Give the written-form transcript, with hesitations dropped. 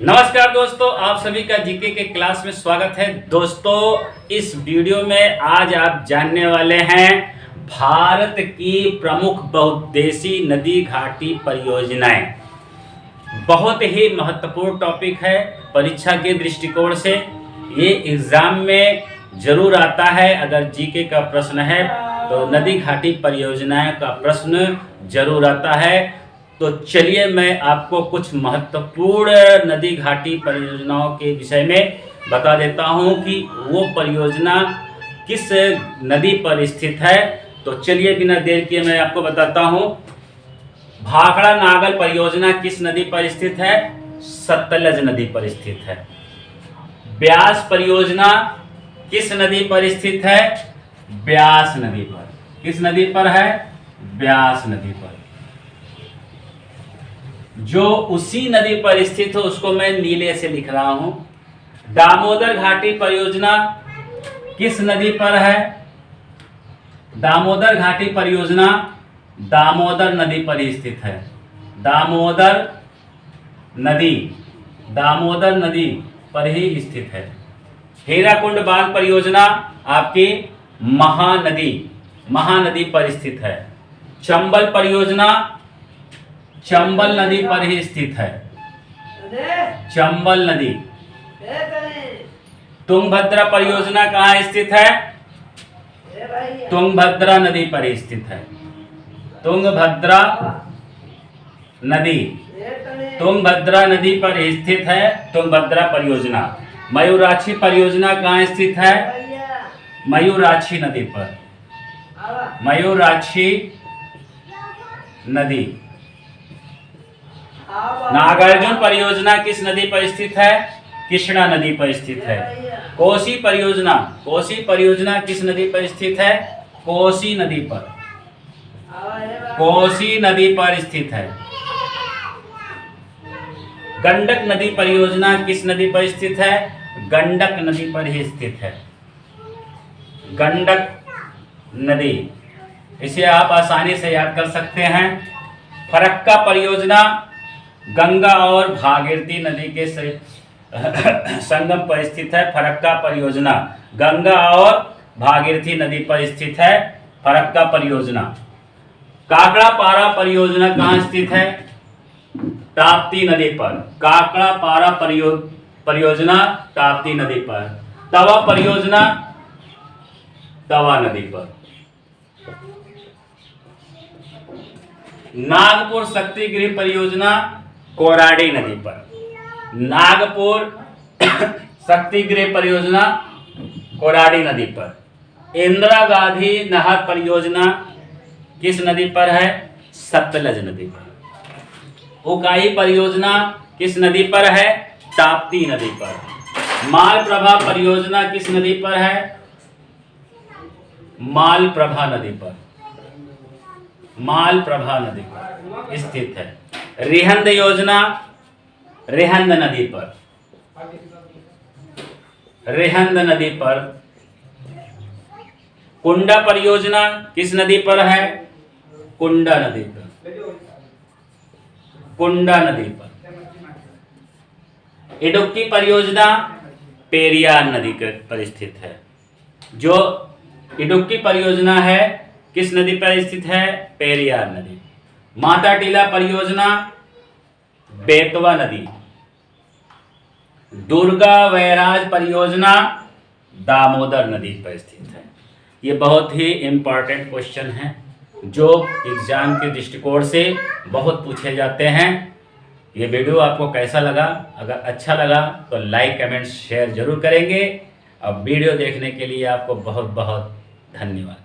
नमस्कार दोस्तों, आप सभी का जीके के क्लास में स्वागत है। दोस्तों, इस वीडियो में आज आप जानने वाले हैं भारत की प्रमुख बहुउद्देशीय नदी घाटी परियोजनाएं। बहुत ही महत्वपूर्ण टॉपिक है परीक्षा के दृष्टिकोण से। ये एग्जाम में जरूर आता है। अगर जीके का प्रश्न है तो नदी घाटी परियोजनाएं का प्रश्न जरूर आता है। तो चलिए मैं आपको कुछ महत्वपूर्ण नदी घाटी परियोजनाओं के विषय में बता देता हूं कि वो परियोजना किस नदी पर स्थित है। तो चलिए बिना देर किए मैं आपको बताता हूं। भाखड़ा नागल परियोजना किस नदी पर स्थित है? सतलज नदी पर स्थित है। ब्यास परियोजना किस नदी पर स्थित है? ब्यास नदी पर। किस नदी पर है? ब्यास नदी पर। जो उसी नदी पर स्थित है उसको मैं नीले से लिख रहा हूं। दामोदर घाटी परियोजना किस नदी पर है? दामोदर घाटी परियोजना दामोदर नदी पर ही स्थित है। दामोदर नदी पर ही स्थित है। हीराकुंड बांध परियोजना आपकी महानदी पर स्थित है। चंबल परियोजना चंबल नदी पर ही स्थित है। चंबल नदी। तुंगभद्रा परियोजना कहाँ स्थित है? तुंगभद्रा नदी पर ही स्थित है। तुंगभद्रा नदी पर ही स्थित है तुंगभद्रा परियोजना। मयूराक्षी परियोजना कहाँ स्थित है? मयूराक्षी नदी पर। मयूराक्षी नदी। नागार्जुन परियोजना किस नदी पर स्थित है? कृष्णा नदी पर स्थित है। कोसी परियोजना किस नदी पर स्थित है? कोसी नदी पर। कोसी नदी पर स्थित है। गंडक नदी परियोजना किस नदी पर स्थित है? गंडक नदी पर ही स्थित है। गंडक नदी। इसे आप आसानी से याद कर सकते हैं। फरक्का परियोजना गंगा और भागीरथी नदी के संगम पर स्थित है। फरक्का परियोजना गंगा और भागीरथी नदी पर स्थित है। फरक्का परियोजना। काकड़ा पारा परियोजना कहाँ स्थित है? ताप्ती नदी पर। काकड़ा पारा परियोजना ताप्ती नदी पर। तवा परियोजना तवा नदी पर। नागपुर शक्ति गृह परियोजना कोराडी नदी पर। नागपुर शक्ति गृह परियोजना कोराडी नदी पर। इंदिरा गांधी नहर परियोजना किस नदी पर है? सतलज नदी पर। उकाई परियोजना किस नदी पर है? ताप्ती नदी पर। मालप्रभा परियोजना किस नदी पर है? मालप्रभा नदी पर। मालप्रभा नदी पर स्थित है। रिहंद योजना रिहंद नदी पर। रिहंद नदी पर। कुंडा परियोजना किस नदी पर है? कुंडा नदी पर। कुंडा नदी पर। इडुक्की परियोजना पेरियार नदी पर स्थित है। जो इडुक्की परियोजना है किस नदी पर स्थित है? पेरियार नदी। माता टीला परियोजना बेतवा नदी। दुर्गा वैराज परियोजना दामोदर नदी पर स्थित है। ये बहुत ही इंपॉर्टेंट क्वेश्चन हैं जो एग्जाम के दृष्टिकोण से बहुत पूछे जाते हैं। ये वीडियो आपको कैसा लगा? अगर अच्छा लगा तो लाइक कमेंट शेयर जरूर करेंगे। अब वीडियो देखने के लिए आपको बहुत बहुत धन्यवाद।